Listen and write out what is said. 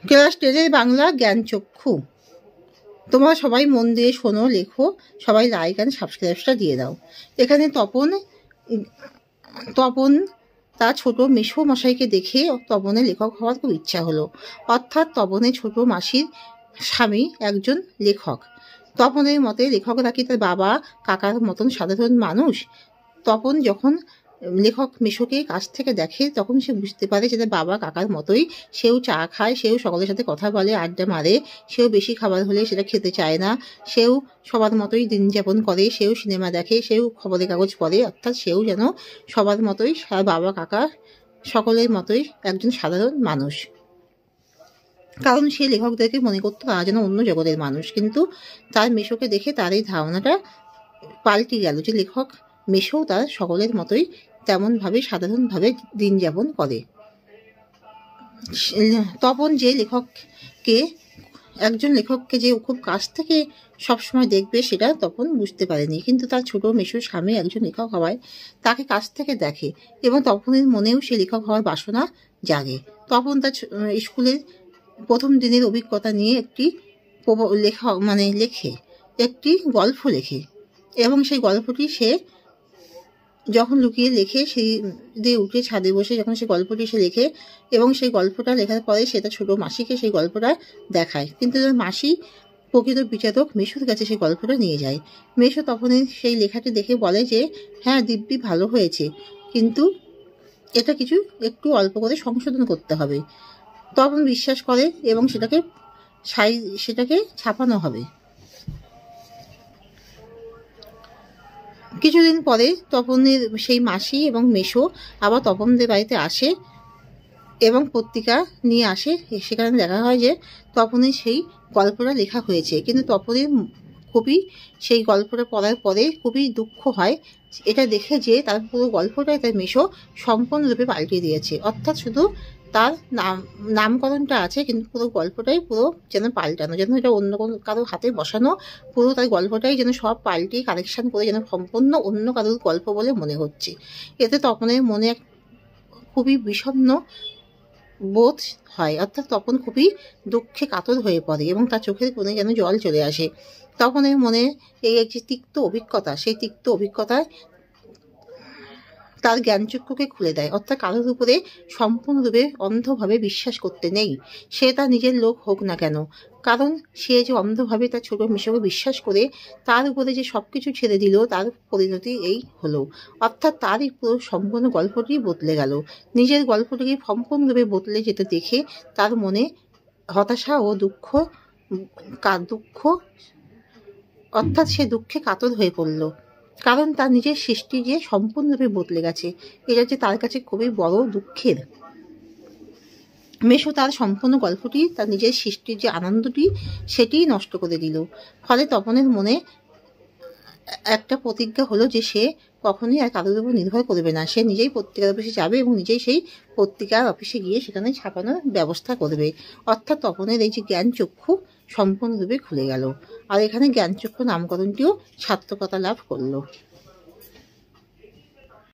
Class 10 Bangla জ্ঞানচক্ষু। তোমরা সবাই মন দিয়ে শোনো, লেখো, সবাই লাইক অ্যান্ড সাবস্ক্রাইবটা দিয়ে দাও। এখানে তপন তার ছোট মেসো মশাইকে দেখে তপনের লেখক হওয়ার খুব ইচ্ছা হলো। অর্থাৎ তপনের ছোট মাসির স্বামী একজন লেখক। তপনের মতে লেখকরা কি তার বাবা কাকার মতন সাধারণ মানুষ? তপন যখন লেখক মেশোকে কাছ থেকে দেখে তখন সে বুঝতে পারে যে তার বাবা কাকার মতোই সেও চা খায়, সেও সকলের সাথে কথা বলে, আড্ডা মারে, সেও বেশি খাবার হলে সেটা খেতে চায় না, সেও সবার মতোই দিন যাপন করে, সেও সিনেমা দেখে, সেও খবরের কাগজ পড়ে। অর্থাৎ সেও যেন সবার মতোই, বাবা কাকা সকলের মতোই একজন সাধারণ মানুষ। কারণ সে লেখকদেরকে মনে করতো তারা যেন অন্য জগতের মানুষ। কিন্তু তার মেশোকে দেখে তার এই ধারণাটা পাল্টে গেল যে লেখক মেশো তার সকলের মতোই তেমনভাবে সাধারণভাবে দিন যাপন করে। তপন যে একজন লেখককে যে খুব কাছ থেকে সবসময় দেখবে সেটা তপন বুঝতে পারেনি। কিন্তু তার ছোট মেশোর স্বামী একজন লেখক হওয়ায় তাকে কাছ থেকে দেখে এবং তপনের মনেও সে লেখক হওয়ার বাসনা জাগে। তপন তার স্কুলের প্রথম দিনের অভিজ্ঞতা নিয়ে একটি একটি গল্প লেখে এবং সেই গল্পটি সে যখন লুকিয়ে লেখে, সেই দিয়ে উঠে ছাদে বসে যখন সেই গল্পটি সে লেখে এবং সেই গল্পটা লেখার পরে সেটা ছোট মাসিকে সেই গল্পটা দেখায়। কিন্তু মাসি প্রকৃত বিচারক মেশোর কাছে সেই গল্পটা নিয়ে যায়। মেশো তখন সেই লেখাটি দেখে বলে যে হ্যাঁ, দিব্যি ভালো হয়েছে, কিন্তু এটা একটু অল্প করে সংশোধন করতে হবে। তখন বিশ্বাস করে এবং সেটাকে ছাপানো হবে। কিছুদিন পরে তপনের সেই মাসি এবং মেশো আবার তপনদের বাড়িতে আসে এবং পত্রিকা নিয়ে আসে। সেখানে দেখা হয় যে তপনের সেই গল্পটা লেখা হয়েছে, কিন্তু তপনের খুবই সেই গল্পটা পড়ার পরে খুবই দুঃখ হয় এটা দেখে যে তার পুরো গল্পটাই তার মেশো সম্পূর্ণরূপে পাল্টে দিয়েছে। অর্থাৎ শুধু তার নামকরণটা আছে, কিন্তু পুরো গল্পটাই পুরো যেন পাল্টানো, যেন এটা অন্য কারো হাতে বসানো, পুরো তার গল্পটাই যেন সব পাল্টে কারেকশন করে যেন সম্পূর্ণ অন্য কারোর গল্প বলে মনে হচ্ছে। এতে তপনের মনে খুবই বিষণ্ণ বোধ হয়। অর্থাৎ তপন খুবই দুঃখে কাতর হয়ে পড়ে এবং তার চোখের কোণে যেন জল চলে আসে। তপনের মনে এই একটি তিক্ত অভিজ্ঞতা, সেই তিক্ত অভিজ্ঞতায় তার জ্ঞানচক্ষুকে খুলে দেয়। অর্থাৎ কারোর উপরে সম্পূর্ণরূপে অন্ধভাবে বিশ্বাস করতে নেই, সে তার নিজের লোক হোক না কেন। কারণ সে যে অন্ধভাবে তার ছোট মেশোকে বিশ্বাস করে তার উপরে যে সবকিছু ছেড়ে দিল, তার পরিণতি এই হলো। অর্থাৎ তারই পুরো সম্পূর্ণ গল্পটি বদলে গেল। নিজের গল্পটিকে সম্পূর্ণরূপে বদলে যেতে দেখে তার মনে হতাশা ও দুঃখ অর্থাৎ সে দুঃখে কাতর হয়ে পড়ল। কারণ তার নিজের সৃষ্টি যে সম্পূর্ণরূপে বদলে গেছে, এটা যে তার কাছে খুবই বড় দুঃখের। মেশো তার সম্পূর্ণ গল্পটি, তার নিজের সৃষ্টির যে আনন্দটি, সেটি নষ্ট করে দিল। ফলে তপনের মনে একটা প্রতিজ্ঞা হলো যে সে কখনোই আর কারোর উপর নির্ভর করবে না। সে নিজেই পত্রিকার অফিসে যাবে এবং নিজেই সেই পত্রিকার অফিসে গিয়ে সেখানে ছাপানোর ব্যবস্থা করবে। অর্থাৎ তপনের এই যে জ্ঞানচক্ষু সম্পূর্ণরূপে খুলে গেল। আর এখানে জ্ঞানচক্ষু নামকরণটিও সার্থকতা লাভ করলো।